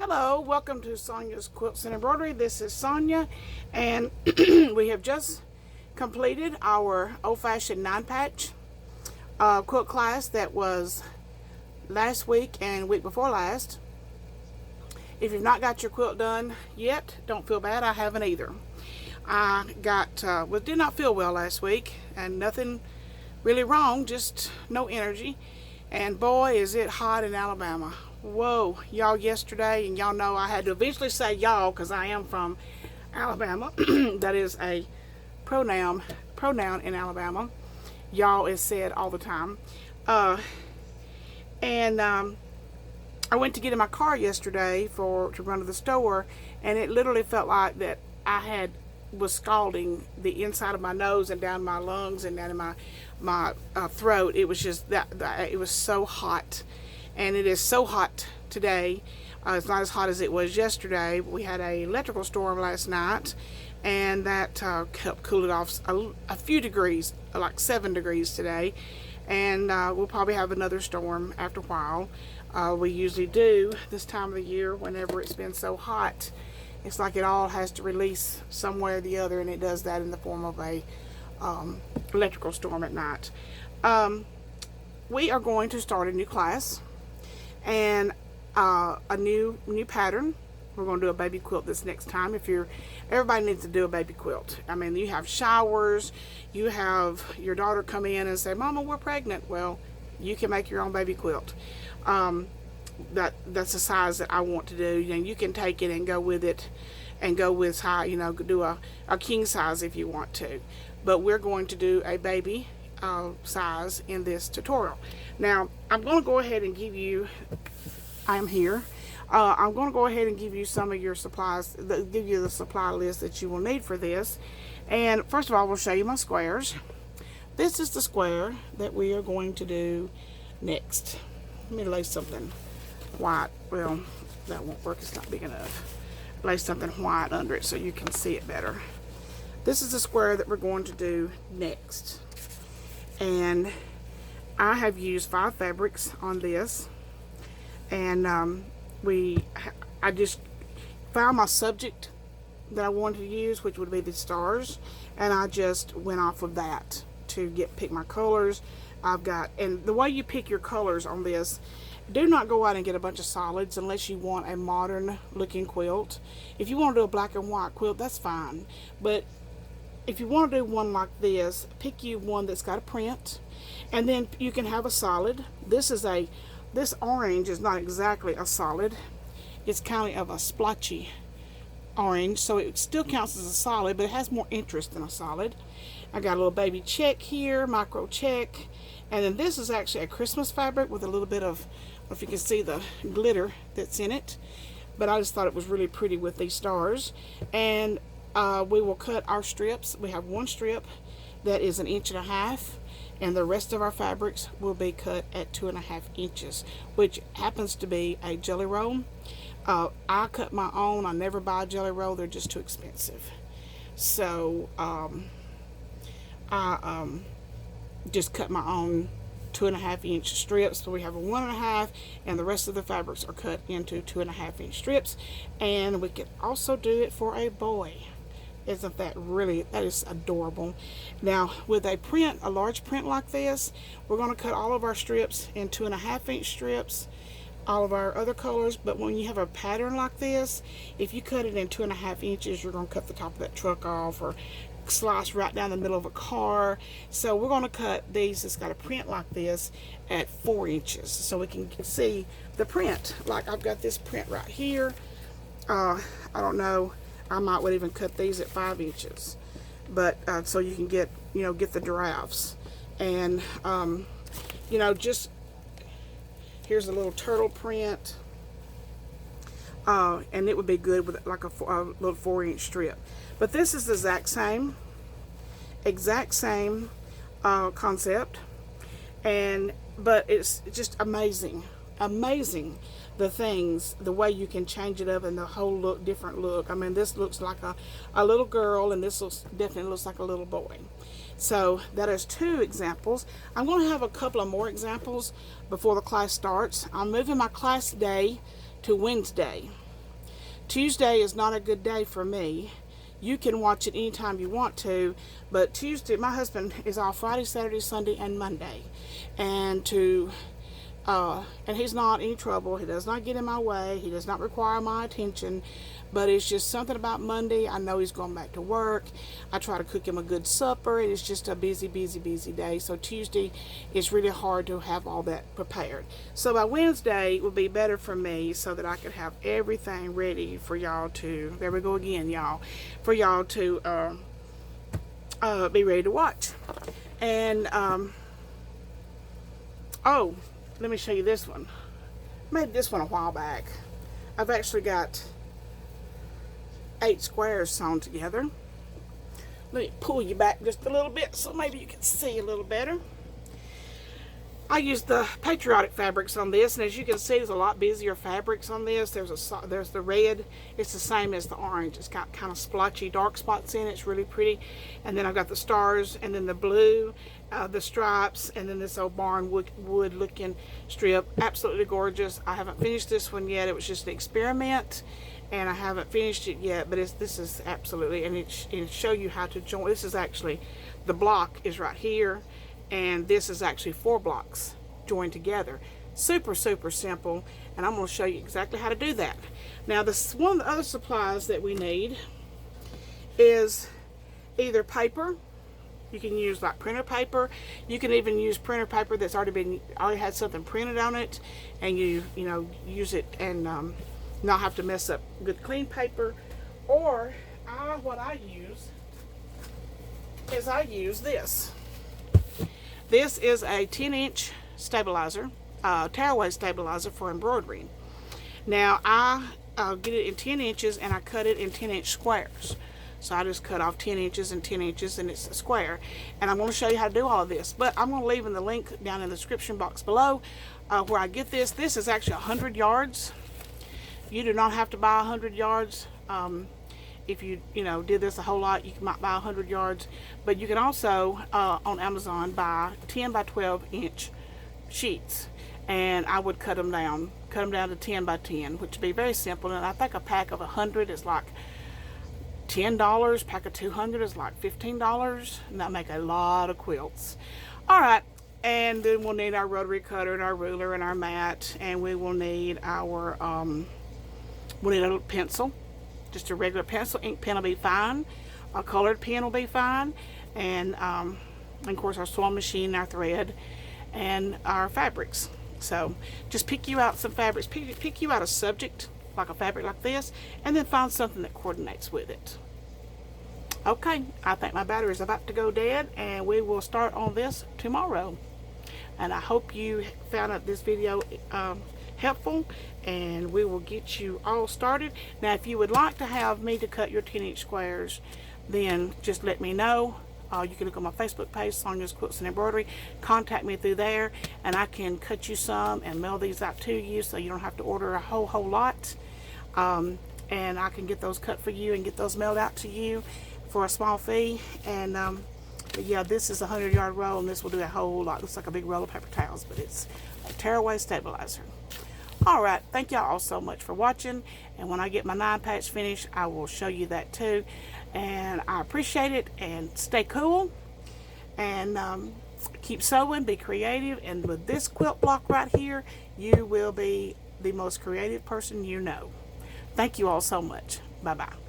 Hello, welcome to Sonyas Quilts and Embroidery. This is Sonia, and we have just completed our old-fashioned 9-patch quilt class that was last week and week before last. If you've not got your quilt done yet, don't feel bad. I haven't either. I did not feel well last week, and nothing really wrong, just no energy. And boy, is it hot in Alabama. Whoa, y'all, yesterday, and y'all know I had to eventually say y'all because I am from Alabama. That is a pronoun in Alabama. Y'all is said all the time. I went to get in my car yesterday to run to the store, and it literally felt like that I was scalding the inside of my nose and down my lungs and down in my throat. It was just it was so hot. And it is so hot today. It's not as hot as it was yesterday. We had an electrical storm last night, and that helped cool it off a few degrees, like 7 degrees today. And we'll probably have another storm after a while. We usually do this time of the year whenever it's been so hot. It's like it all has to release somewhere or the other, and it does that in the form of a electrical storm at night. We are going to start a new class and a new pattern. We're going to do a baby quilt this next time. Everybody needs to do a baby quilt. I mean, you have showers, you have your daughter come in and say, "Mama, we're pregnant." Well, you can make your own baby quilt. That's the size that I want to do. And you can take it and go with it, and go with high, do a king size if you want to. But we're going to do a baby size in this tutorial. Now, I'm going to go ahead and give you, I'm going to go ahead and give you some of your supplies, give you the supply list that you will need for this. And first of all, we'll show you my squares. This is the square that we are going to do next. Let me lay something white. Well, that won't work, it's not big enough. Lay something white under it so you can see it better. This is the square that we're going to do next. And I have used 5 fabrics on this, and I just found my subject that I wanted to use, which would be the stars, and I just went off of that to pick my colors. And the way you pick your colors on this, do not go out and get a bunch of solids unless you want a modern looking quilt. If you want to do a black and white quilt, that's fine, but if you want to do one like this, pick you one that's got a print, and then you can have a solid. This orange is not exactly a solid. It's kind of a splotchy orange, so it still counts as a solid, but it has more interest than a solid. I got a little baby check here, micro check, and then this is actually a Christmas fabric with a little bit of, if you can see the glitter that's in it, but I just thought it was really pretty with these stars. And we will cut our strips. We have one strip that is 1.5 inches, and the rest of our fabrics will be cut at 2.5 inches, which happens to be a jelly roll. I cut my own. I never buy a jelly roll. They're just too expensive. So I just cut my own 2.5-inch strips. So we have a 1.5, and the rest of the fabrics are cut into 2.5-inch strips. And we can also do it for a boy. Isn't that that is adorable. Now, with a large print like this, we're going to cut all of our strips in 2.5-inch strips, all of our other colors. But when you have a pattern like this, if you cut it in 2.5 inches, you're going to cut the top of that truck off, or slice right down the middle of a car. So we're going to cut these that's got a print like this at 4 inches, so we can see the print. Like I've got this print right here. I don't know, I would even cut these at 5 inches, but so you can get the giraffes. And just here's a little turtle print, and it would be good with like a little 4-inch strip. But this is the exact same concept, but it's just amazing the way you can change it up, and the whole different look. I mean, this looks like a little girl, and this definitely looks like a little boy. So that is 2 examples. I'm going to have a couple of more examples before the class starts. I'm moving my class day to Wednesday. Tuesday is not a good day for me. You can watch it anytime you want to, but Tuesday, my husband is off Friday, Saturday, Sunday, and Monday. And and he's not any trouble. He does not get in my way. He does not require my attention. But it's just something about Monday. I know he's going back to work. I try to cook him a good supper. It is just a busy, busy, busy day. So Tuesday is really hard to have all that prepared. So by Wednesday would be better for me so that I could have everything ready for y'all to, there we go again, y'all, for y'all to be ready to watch. And, oh, let me show you this one. I made this one a while back. I've actually got 8 squares sewn together. Let me pull you back just a little bit so maybe you can see a little better. I used the patriotic fabrics on this, and as you can see, there's a lot busier fabrics on this. There's the red. It's the same as the orange. It's got kind of splotchy dark spots in it. It's really pretty. And then I've got the stars, and then the blue, the stripes, and then this old barn wood looking strip. Absolutely gorgeous. I haven't finished this one yet. It was just an experiment, and I haven't finished it yet, but this is absolutely, and it'll show you how to join. This is actually, the block is right here, and this is actually 4 blocks joined together. Super, super simple, and I'm going to show you exactly how to do that. Now, one of the other supplies that we need is either paper. You can use like printer paper. You can even use printer paper that's already had something printed on it, and you know, use it and not have to mess up good clean paper. Or what I use is this. This is a 10-inch stabilizer, tearaway stabilizer for embroidery. Now I get it in 10 inches and I cut it in 10-inch squares. So I just cut off 10 inches and 10 inches and it's a square. And I'm going to show you how to do all of this. But I'm going to leave in the link down in the description box below where I get this. This is actually 100 yards. You do not have to buy 100 yards. If you did this a whole lot, you might buy 100 yards, but you can also on Amazon buy 10 by 12 inch sheets, and I would cut them down to 10 by 10, which would be very simple. And I think a pack of 100 is like $10. Pack of 200 is like $15, and that make a lot of quilts. All right, and then we'll need our rotary cutter and our ruler and our mat, and we will need our we'll need a little pencil. Just a regular pencil. Ink pen will be fine. A colored pen will be fine. And of course our sewing machine, our thread, and our fabrics. So just pick you out some fabrics. Pick you out a subject, like a fabric like this, and then find something that coordinates with it. Okay, I think my battery is about to go dead, and we will start on this tomorrow. And I hope you found this video helpful, and we will get you all started. Now, if you would like to have me to cut your 10-inch squares, then just let me know. You can look on my Facebook page, Sonyas Quilts and Embroidery. Contact me through there, and I can cut you some and mail these out to you, so you don't have to order a whole lot. And I can get those cut for you and get those mailed out to you for a small fee. And but yeah, this is a 100-yard roll, and this will do a whole lot. Looks like a big roll of paper towels, but it's a tearaway stabilizer. Alright, thank y'all all so much for watching, and when I get my 9-patch finished, I will show you that too. And I appreciate it, and stay cool, and keep sewing, be creative, and with this quilt block right here, you will be the most creative person you know. Thank you all so much. Bye-bye.